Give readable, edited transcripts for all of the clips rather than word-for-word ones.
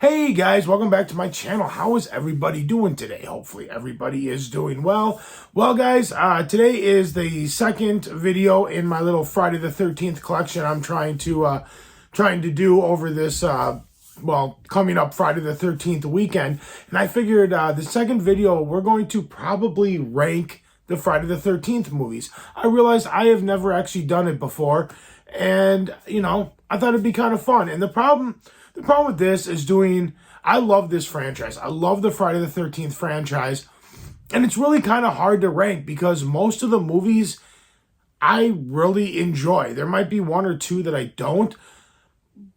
Hey guys, welcome back to my channel. How is everybody doing today? Hopefully everybody is doing well. Well guys, today is the second video in my little Friday the 13th collection I'm trying to do over this coming up Friday the 13th weekend. And I figured the second video we're going to probably rank the Friday the 13th movies. I realized I have never actually done it before, and I thought it'd be kind of fun. And the problem with this is I love this franchise. I love the Friday the 13th franchise. And it's really kind of hard to rank because most of the movies I really enjoy. There might be one or two that I don't.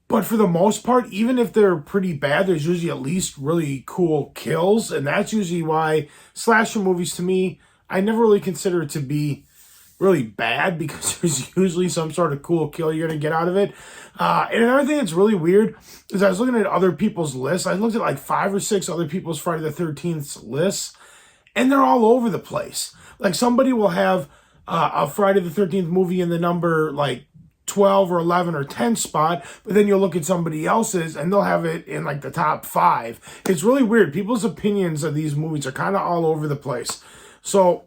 But for the most part, even if they're pretty bad, there's usually at least really cool kills. And that's usually why slasher movies, to me, I never really consider it to be really bad because there's usually some sort of cool kill you're going to get out of it. And another thing that's really weird is I was looking at other people's lists. I looked at like 5 or 6 other people's Friday the 13th lists, and they're all over the place. Like somebody will have a Friday the 13th movie in the number like 12 or 11 or 10 spot, but then you'll look at somebody else's and they'll have it in like the top 5. It's really weird. People's opinions of these movies are kind of all over the place. So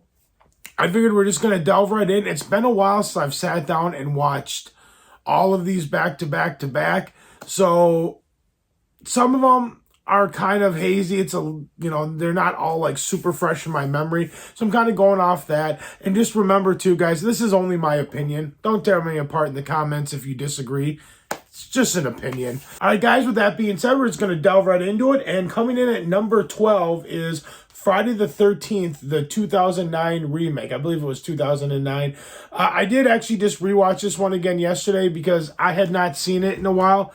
I figured we're just going to delve right in. It's been a while since I've sat down and watched all of these back to back to back. So some of them are kind of hazy. They're not all like super fresh in my memory. So I'm kind of going off that. And just remember too, guys, this is only my opinion. Don't tear me apart in the comments if you disagree. It's just an opinion. All right, guys, with that being said, we're just going to delve right into it. And coming in at number 12 is Friday the 13th, the 2009 remake. I believe it was 2009. I did actually just rewatch this one again yesterday because I had not seen it in a while.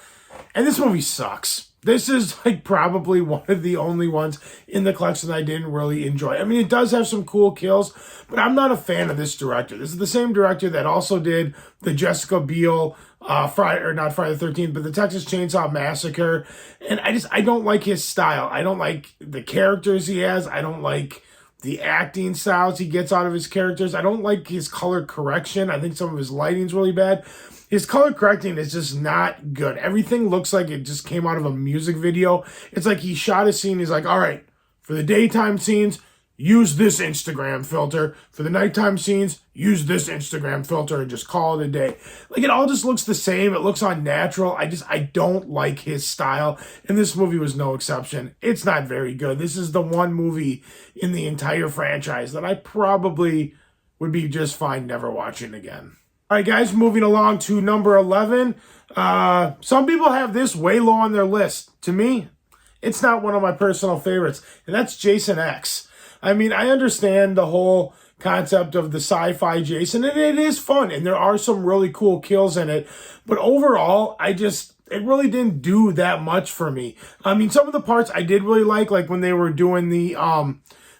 And this movie sucks. This is like probably one of the only ones in the collection that I didn't really enjoy. I mean, it does have some cool kills, but I'm not a fan of this director. This is the same director that also did the Jessica Biel not Friday the 13th, but the Texas Chainsaw Massacre. And I don't like his style. I don't like the characters he has. I don't like the acting styles he gets out of his characters. I don't like his color correction. I think some of his lighting's really bad. His color correcting is just not good. Everything looks like it just came out of a music video. It's like he shot a scene. He's like, all right, for the daytime scenes, use this Instagram filter. For the nighttime scenes, use this Instagram filter and just call it a day. Like, it all just looks the same. It looks unnatural. I don't like his style. And this movie was no exception. It's not very good. This is the one movie in the entire franchise that I probably would be just fine never watching again. All right, guys, moving along to number 11. Some people have this way low on their list. To me, it's not one of my personal favorites, and that's Jason X. I mean, I understand the whole concept of the sci-fi Jason, and it is fun, and there are some really cool kills in it. But overall, it really didn't do that much for me. I mean, some of the parts I did really like when they were doing the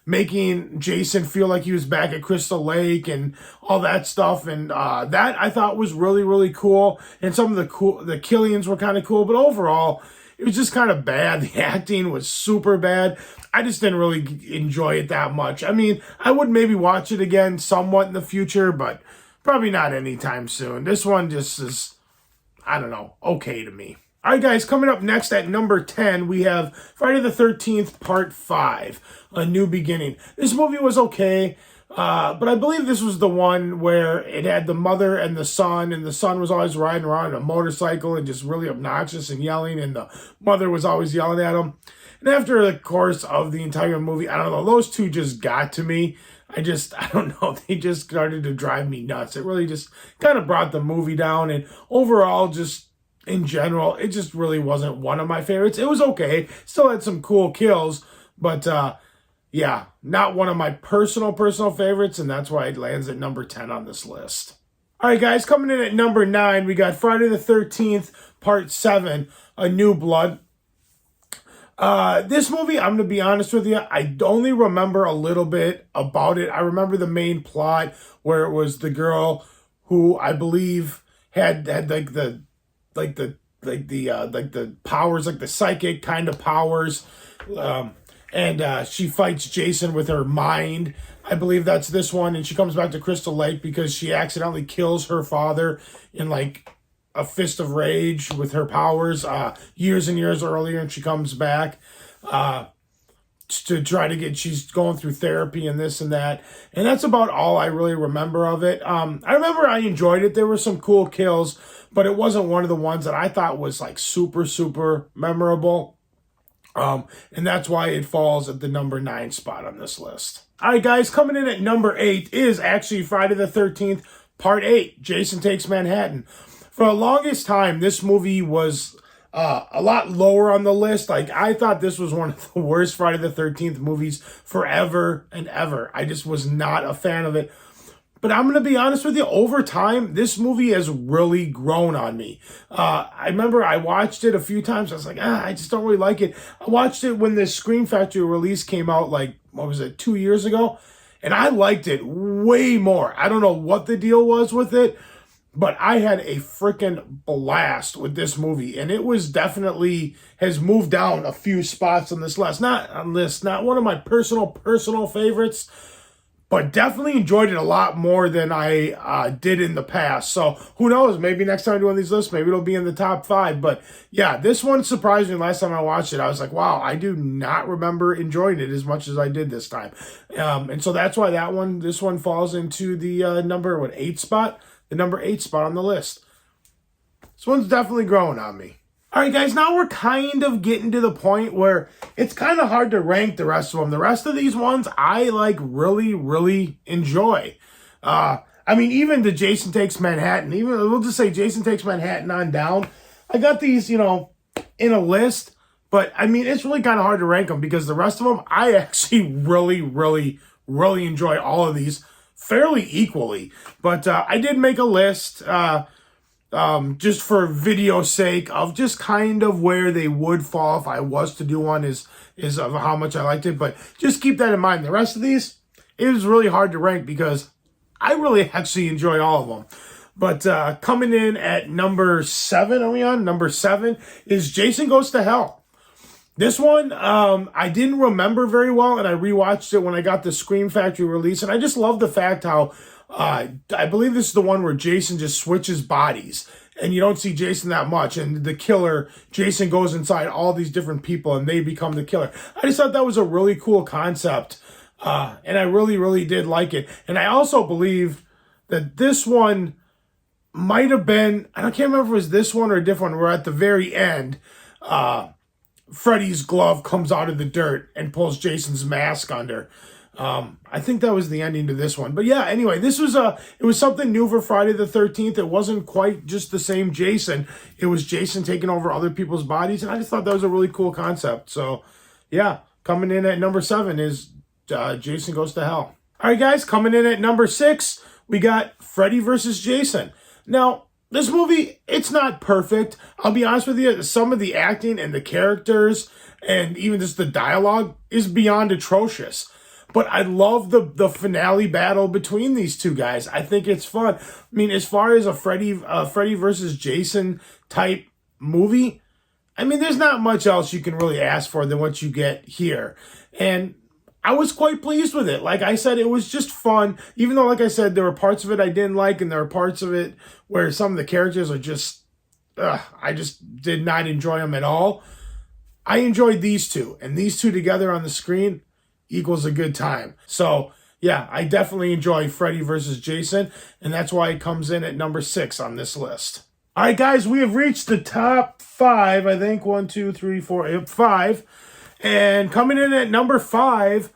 making Jason feel like he was back at Crystal Lake and all that stuff. And that I thought was really, really cool. And some of the killings were kind of cool. But overall, it was just kind of bad. The acting was super bad. I just didn't really enjoy it that much. I mean, I would maybe watch it again somewhat in the future, but probably not anytime soon. This one just is, I don't know, okay to me. All right, guys, coming up next at number 10, we have Friday the 13th, Part 5, A New Beginning. This movie was okay, but I believe this was the one where it had the mother and the son was always riding around on a motorcycle and just really obnoxious and yelling, and the mother was always yelling at him. And after the course of the entire movie, I don't know, those two just got to me. I don't know, they just started to drive me nuts. It really just kind of brought the movie down, and overall, just in general, it just really wasn't one of my favorites. It was okay. Still had some cool kills, but yeah, not one of my personal favorites, and that's why it lands at number 10 on this list. All right, guys, coming in at number 9, we got Friday the 13th, Part 7, A New Blood. This movie, I'm going to be honest with you, I only remember a little bit about it. I remember the main plot where it was the girl who I believe had the powers, like the psychic kind of powers. And she fights Jason with her mind. I believe that's this one. And she comes back to Crystal Lake because she accidentally kills her father in a fist of rage with her powers years and years earlier, and she comes back to try to get, she's going through therapy and this and that, and that's about all I really remember of it. I remember I enjoyed it. There were some cool kills, but it wasn't one of the ones that I thought was like super memorable. And that's why it falls at the number 9 spot on this list. All right, guys, coming in at number 8 is actually Friday the 13th, Part 8, Jason Takes Manhattan. For the longest time, this movie was a lot lower on the list. Like, I thought this was one of the worst Friday the 13th movies forever and ever. I just was not a fan of it. But I'm going to be honest with you, over time, this movie has really grown on me. I remember I watched it a few times. I was like, I just don't really like it. I watched it when the Scream Factory release came out, like, 2 years ago? And I liked it way more. I don't know what the deal was with it, but I had a freaking blast with this movie. And it was definitely, has moved down a few spots on this list. Not one of my personal favorites, but definitely enjoyed it a lot more than I did in the past. So who knows? Maybe next time I do one of these lists, maybe it'll be in the top 5. But yeah, this one surprised me. Last time I watched it, I was like, wow, I do not remember enjoying it as much as I did this time. And so that's why this one falls into the number 8 spot, the number 8 spot on the list. This one's definitely growing on me. All right, guys, now we're kind of getting to the point where it's kind of hard to rank the rest of them. The rest of these ones I like really enjoy. I mean, even the Jason Takes Manhattan, even we'll just say Jason Takes Manhattan on down. I got these, in a list, but I mean, it's really kind of hard to rank them because the rest of them, I actually really enjoy all of these fairly equally. But I did make a list, just for video's sake of just kind of where they would fall if I was to do one is of how much I liked it. But just keep that in mind. The rest of these, it was really hard to rank because I really actually enjoy all of them. But coming in at number 7, are we on? Number 7 is Jason Goes to Hell. This one, I didn't remember very well, and I rewatched it when I got the Scream Factory release, and I just love the fact how I believe this is the one where Jason just switches bodies and you don't see Jason that much. And the killer, Jason, goes inside all these different people and they become the killer. I just thought that was a really cool concept. And I really did like it. And I also believe that this one might have been, I can't remember if it was this one or a different one, where at the very end, Freddy's glove comes out of the dirt and pulls Jason's mask under. I think that was the ending to this one. But yeah, anyway, it was something new for Friday the 13th. It wasn't quite just the same Jason. It was Jason taking over other people's bodies, and I just thought that was a really cool concept. So yeah, coming in at number 7 is Jason Goes to Hell. All right, guys, coming in at number 6, we got Freddy versus Jason. Now, this movie, it's not perfect. I'll be honest with you, some of the acting and the characters and even just the dialogue is beyond atrocious. But I love the finale battle between these two guys. I think it's fun. I mean, as far as a Freddy versus Jason type movie, I mean, there's not much else you can really ask for than what you get here. And I was quite pleased with it. Like I said, it was just fun. Even though, like I said, there were parts of it I didn't like, and there were parts of it where some of the characters are just, I just did not enjoy them at all. I enjoyed these two, and these two together on the screen equals a good time. So yeah, I definitely enjoy Freddy versus Jason, and that's why it comes in at number 6 on this list. All right, guys, we have reached the top 5. I think 1, 2, 3, 4, 5. And coming in at number 5,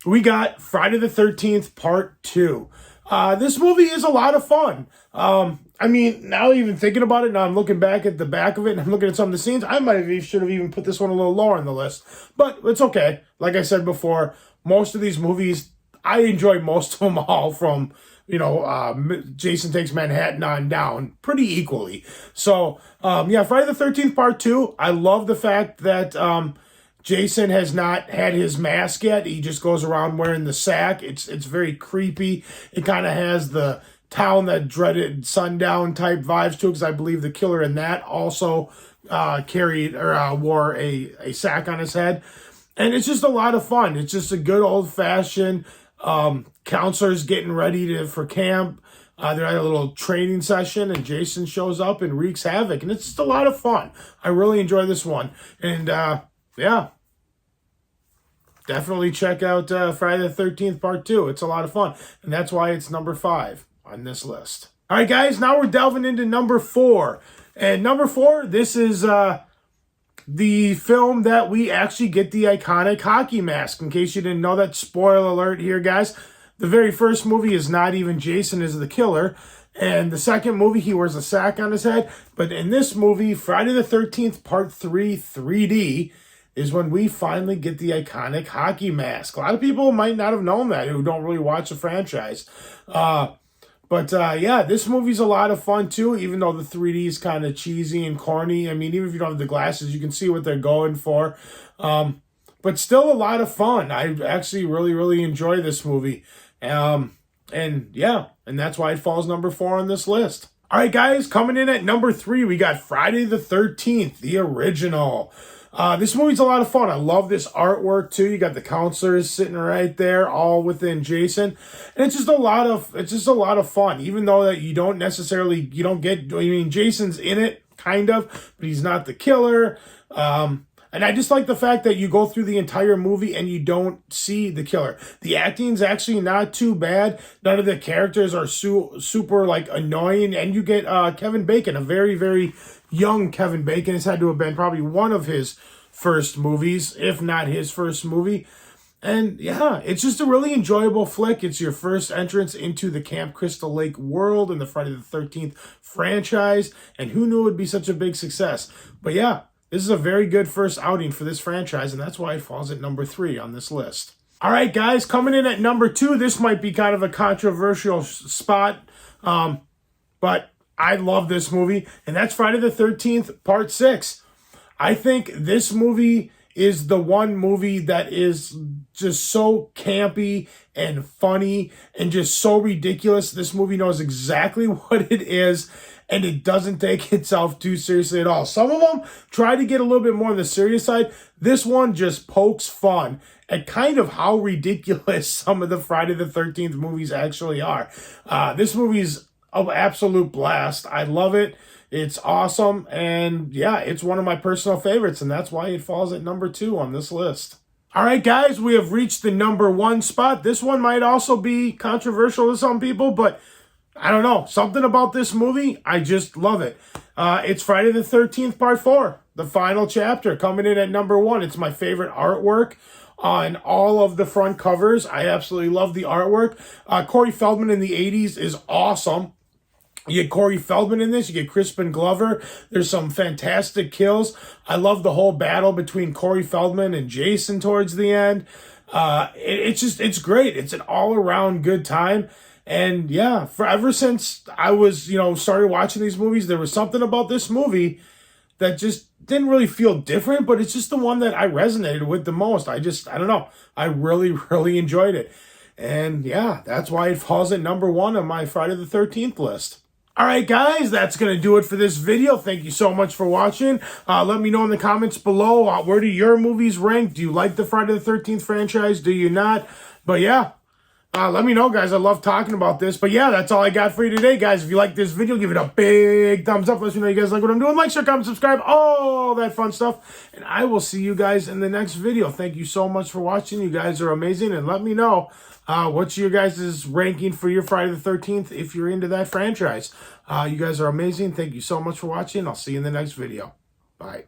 we got Friday the 13th Part 2. This movie is a lot of fun. I mean, now even thinking about it, now I'm looking back at the back of it and I'm looking at some of the scenes, I should have even put this one a little lower on the list. But it's okay. Like I said before, most of these movies, I enjoy most of them all from, Jason Takes Manhattan on down pretty equally. So, yeah, Friday the 13th Part 2, I love the fact that Jason has not had his mask yet. He just goes around wearing the sack. It's very creepy. It kind of has the town that dreaded sundown type vibes to it, because I believe the killer in that also carried or wore a sack on his head. And it's just a lot of fun. It's just a good old fashioned counselors getting ready for camp. They're at a little training session, and Jason shows up and wreaks havoc, and it's just a lot of fun. I really enjoy this one, and yeah, definitely check out Friday the 13th Part 2. It's a lot of fun, and that's why it's number 5 on this list. All right, guys, now we're delving into number 4, and number 4, this is the film that we actually get the iconic hockey mask. In case you didn't know that, spoiler alert here, guys. The very first movie is not even Jason is the killer. And the second movie, he wears a sack on his head. But in this movie, Friday the 13th, Part 3, 3D, is when we finally get the iconic hockey mask. A lot of people might not have known that who don't really watch the franchise. But yeah, this movie's a lot of fun too, even though the 3D is kind of cheesy and corny. I mean, even if you don't have the glasses, you can see what they're going for. But still a lot of fun. I actually really, really enjoy this movie. And yeah, and that's why it falls number 4 on this list. All right, guys, coming in at number 3, we got Friday the 13th, the original. This movie's a lot of fun. I love this artwork too. You got the counselors sitting right there, all within Jason, and it's just a lot of fun. Even though that you don't get. I mean, Jason's in it, kind of, but he's not the killer. And I just like the fact that you go through the entire movie and you don't see the killer. The acting's actually not too bad. None of the characters are super like annoying, and you get Kevin Bacon, a very, very young Kevin Bacon. It's had to have been probably one of his first movies, if not his first movie. And yeah, it's just a really enjoyable flick. It's your first entrance into the Camp Crystal Lake world in the Friday the 13th franchise. And who knew it would be such a big success? But yeah, this is a very good first outing for this franchise, and that's why it falls at number 3 on this list. All right, guys, coming in at number 2, this might be kind of a controversial spot, but I love this movie, and that's Friday the 13th, Part 6. I think this movie is the one movie that is just so campy and funny and just so ridiculous. This movie knows exactly what it is, and it doesn't take itself too seriously at all. Some of them try to get a little bit more on the serious side. This one just pokes fun at kind of how ridiculous some of the Friday the 13th movies actually are. This movie's an absolute blast. I love it. It's awesome. And yeah, it's one of my personal favorites, and that's why it falls at number 2 on this list. All right, guys, we have reached the number 1 spot. This one might also be controversial to some people, but I don't know. Something about this movie, I just love it. It's Friday the 13th, Part 4, the final chapter, coming in at number 1. It's my favorite artwork on all of the front covers. I absolutely love the artwork. Corey Feldman in the 80s is awesome. You get Corey Feldman in this. You get Crispin Glover. There's some fantastic kills. I love the whole battle between Corey Feldman and Jason towards the end. It's great. It's an all-around good time. And yeah, ever since I was, started watching these movies, there was something about this movie that just didn't really feel different, but it's just the one that I resonated with the most. I don't know. I really, really enjoyed it. And yeah, that's why it falls at number 1 on my Friday the 13th list. All right, guys, that's going to do it for this video. Thank you so much for watching. Let me know in the comments below, where do your movies rank? Do you like the Friday the 13th franchise? Do you not? But yeah, let me know, guys. I love talking about this. But yeah, that's all I got for you today, guys. If you like this video, give it a big thumbs up. Let me know you guys like what I'm doing. Like, share, comment, subscribe, all that fun stuff. And I will see you guys in the next video. Thank you so much for watching. You guys are amazing. And let me know what's your guys' ranking for your Friday the 13th if you're into that franchise. You guys are amazing. Thank you so much for watching. I'll see you in the next video. Bye.